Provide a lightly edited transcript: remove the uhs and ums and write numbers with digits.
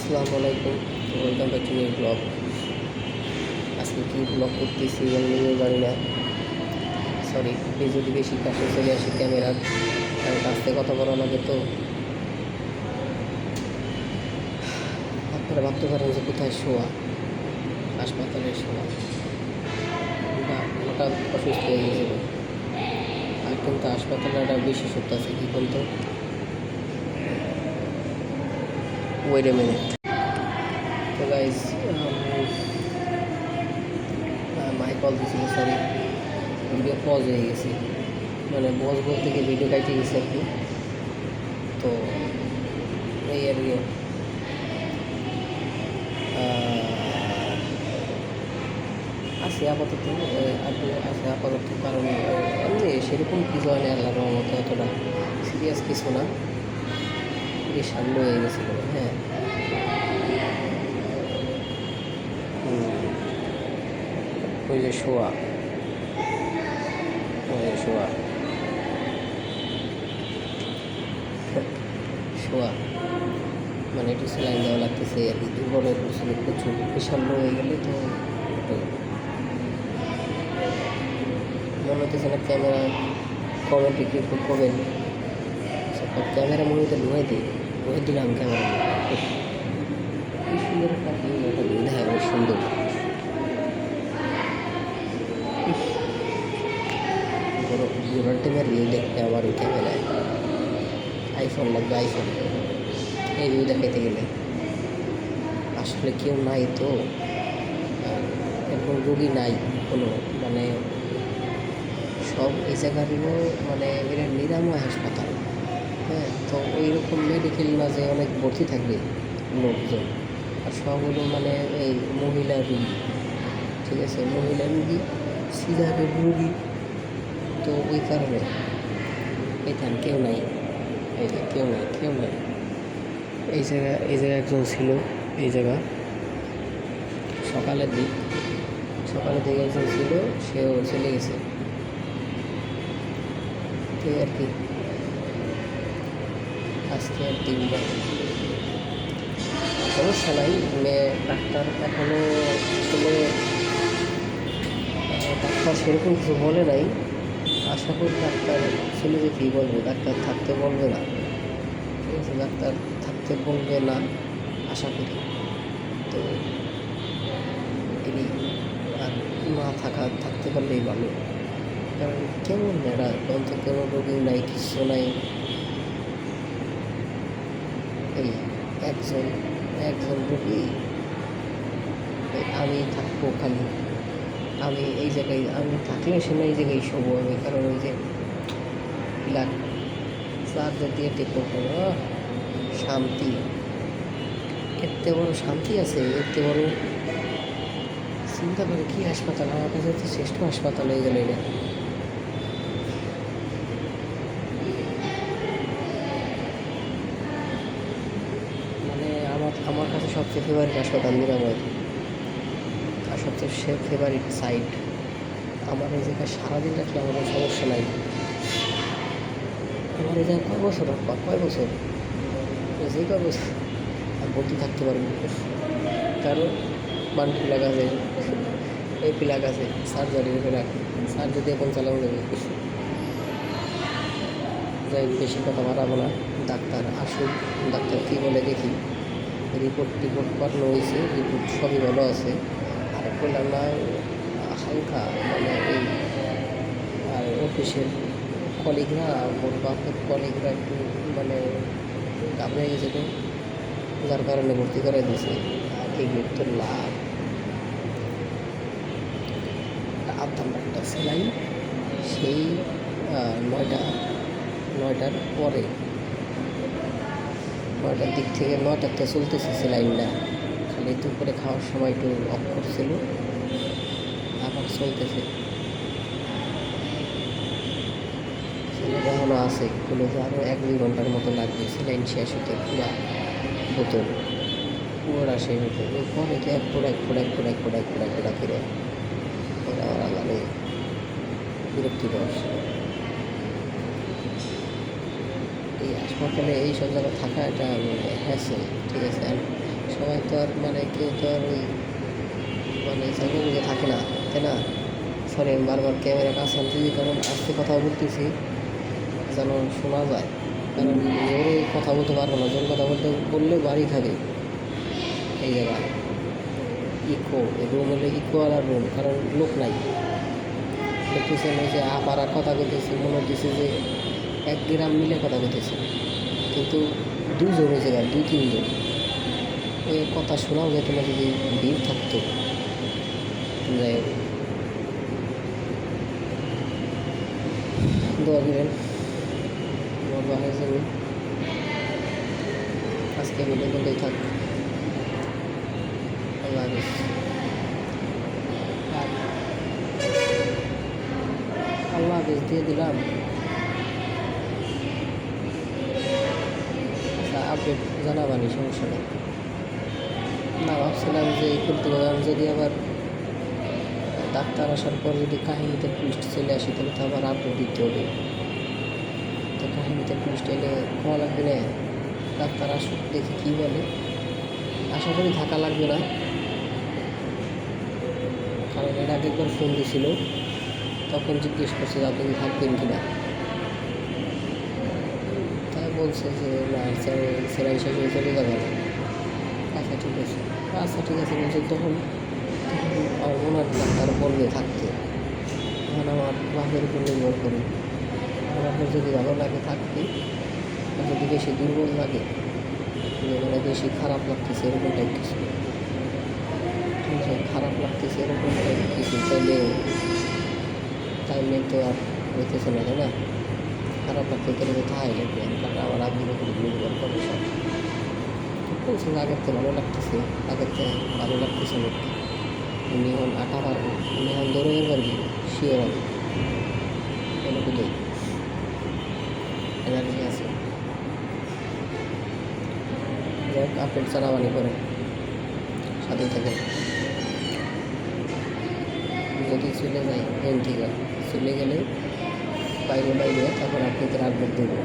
আসসালামু আলাইকুম, welcome back to new blog. আজকে কি ব্লগ করতেছি নিজেও জানি না। সরি, যদি বেশি কাছে চলে আসি ক্যামেরার, কারণ কাছ থেকে কথা বলা লাগে তো আপনারা ভাবতে পারেন যে কোথায় শোয়া, হাসপাতালে শোয়া বা হঠাৎ অসুস্থ হয়ে গেছিল। আর কিন্তু হাসপাতালে একটা বিশেষত্ব আছে, কি বলতো, ওয়েট এ মিনিট। তো গাইজ, মাই কল দিয়েছিল, সরি, ভিডিও পজ হয়ে গেছে, মানে পজ বলতে গিয়ে ভিডিও কাটে গেছে আর কি। তো এই আর কি আছে আপাতত, আছে আপাতত, কারণ এমনি সেরকম কিছু হয় না, আল্লাহর রহমতে অতটা সিরিয়াস কিছু না, বেশ সামনে হয়ে গেছিলো। হ্যাঁ, ওই যে শোয়া, শোয়া শোয়া মানে একটু সেলাইন দেওয়া লাগতেছে আর কি। দুর্বল হয়ে পড়ছিল প্রচুর, প্রেশার লো হয়ে গেলে তো একটু মনে হতেছে না। ক্যামেরা কমেন্ট একটু করবেন, ক্যামেরা মনে হতে লুয়ে দিলাম ক্যামেরা। কি সুন্দর একটা ভিউ দেখা, বেশ সুন্দর। ঘোরার টাইমের ভিউ দেখতে আমার ওই ক্যামেরায় আইফোন লাগবে, আইফোন এই ভিউ দেখাইতে গেলে। আসলে কেউ নাই তো, এখন রোগী নাই কোনো, মানে সব এই জায়গাগুলো মানে এরা নিরাময় হাসপাতাল। হ্যাঁ, তো ওই রকম মেডিকেল না যে অনেক ভর্তি থাকবে লোকজন, আর সব হলো মানে এই মহিলা রুগী, ঠিক আছে, মহিলা রুগী, সিজারের রুগী। তো ওই কারণে এখানে কেউ নাই, এই যে কেউ নাই। এই জায়গায় একজন ছিল, এই জায়গা সকালের দিকে একজন ছিল, সেও চলে গেছে। তো আর কি আজকে আর দিনটা সমস্যা নাই। ডাক্তার এখনও আসলে ডাক্তার সেরকম কিছু বলে নাই। আশা করি ডাক্তার ছেলে যে কী বলবে, ডাক্তার থাকতে বলবে না, ঠিক আছে, ডাক্তার থাকতে বলবে না আশা করি। তো এই আর না থাকতে পারলেই ভালো, কারণ কেমন এরা অন্ত কোনো রোগী নাই, কিছু নাই। এই একজন রোগী, আমি থাকবো খালি, আমি এই জায়গায়, আমি থাকলে সে এই জায়গায় শোবো আমি, কারণ ওই যে চার্জার দিয়ে টেপো, শান্তি, এতে বড় শান্তি আছে, এতে বড় চিন্তা করে কি হাসপাতাল, আমার কাছে তো শ্রেষ্ঠ হাসপাতাল হয়ে গেল এটা। মানে আমার কাছে সবচেয়ে ফেভারিট হাসপাতাল নিরাময়, আর সবচেয়ে ফেভারিট সাইট। আমার এই জায়গায় সারাদিন রাখলে আমার কোনো সমস্যা নাই। আমার এই জায়গায় কয় বছর যে কয় বছর আর ভর্তি থাকতে পারবো, কারণ বান্টি আছে, এই পিলাক আছে, সার্জারির সার্জারি এখন চালানো যাবে। যাই বেশি কথা বাড়াবো না, ডাক্তার আসুক, ডাক্তার কী বলে দেখি। রিপোর্ট করানো হয়েছে, রিপোর্ট সবই ভালো আছে। আর বললাম না, হালকা মানে এই, আর অফিসের কলিগরা, ওর বাপের কলিগরা একটু মানে ঘাবড়ে গেছে, তো যার কারণে ভর্তি করে দিয়েছে। এগুলোর তো লাভ, আধা একটা সেলাইন সেই 9টার পরে, 9টার দিক থেকে 9টাতে চলতেছে সেলাইনটা, খালি দুপুরে খাওয়ার সময় একটু অফ করছিল, আবার চলতেছে। সেলাইন এখনও আছে, এগুলো যে আরও 1-2 ঘন্টার মতো লাগবে সেলাইন শেষ হতে, পুরা বোতল পুরা শেষ হতে। পরে তো এক ফোড়া ফিরে ওরা মানে বিরক্তিকর। এই হাসপাতালে এই সব জায়গায় থাকা এটা মানে হ্যাসেল, ঠিক আছে। আর সবাই তো আর মানে কেউ তো আর ওই মানে চাকরি থাকে না, তাই না? সরি, আমি বারবার ক্যামেরা কাছে আনতেছি কারণ আজকে কথা বলতেছি যেন শোনা যায়, কারণ জোরে কথা বলতে পারবো না, জোরে কথা বললে বাড়ি খাবে এই জায়গায়। ইকো রুম হলে ইকোওয়ালা রুম, কারণ লোক নাই। দেখতেছেন ওই যে আপারা কথা বলতেছে, মনে হচ্ছে যে 1 গ্রাম মিলে কথা বলতেছে, কিন্তু 2 জন ওই জায়গায়, 2-3 জন। ওই কথা শোনাও যেত না যদি ভিড় থাকতো। যাই হোক, দোয়া দিলেন আমার বাসায় যাবে। আজকে ভিডিও করলেই থাক। আল্লাহ হাফিজ। আর আল্লাহ হাফিজ দিয়ে দিলাম। আচ্ছা, আপডেট জানাবানি, সমস্যা নেই। না, ভাবছিলাম যে এই প্রতিবেদন যদি আবার ডাক্তার আসার পর যদি কাহিনীতে টুইস্ট চলে আসে তাহলে তো আবার আপডেট দিতে হবে। তো কাহিনীতে টুইস্ট এলে খোয়া লাগবে না, ডাক্তার আসুক, দেখি কী বলে। আশা করি থাকা লাগবে না, কারণ এর আগে একবার ফোন দিয়েছিল, তখন জিজ্ঞেস করছে যে আপনি থাকবেন কি না। তাই বলছে যে না, সেলাই শেষ হয়ে চলে যাবে না। আচ্ছা ঠিক আছে, আচ্ছা ঠিক আছে বলছে। তখন আমার ওনার ডাক্তার বললে থাকতে, এখন আমার বাপের উপর নির্ভর করি। আমার আপনার যদি ভালো লাগে থাকবে, আর যদি বেশি দুর্বল লাগে, মানে বেশি খারাপ লাগতেছে এরকম টাইপ কিছু, ঠিক আছে, খারাপ লাগতেছে এরকম টাইপ কিছু, তাইলে তো আর হইতেছে না, তাই না? খারাপ লাগতে গেলে তো তাই লাগবে, কারণ আমার আগ্রহ করে নির্ভর করে সব। ঠিক বলছে, আগের থেকে ভালো লাগতেছে, আগের থেকে ভালো লাগতেছে অনেক। উনি এখন আটা পারবো, উনি এখন দৌড়ে পারবি, শিওর হবে, অনুভূতই এনার্জি আছে। যাই হোক, আপডেট জানাবানি করে সাথে থেকে। যদি চলে যাই এন থেকে, চলে গেলে বাইরে তারপর আপনাদের আপডেট দেবো।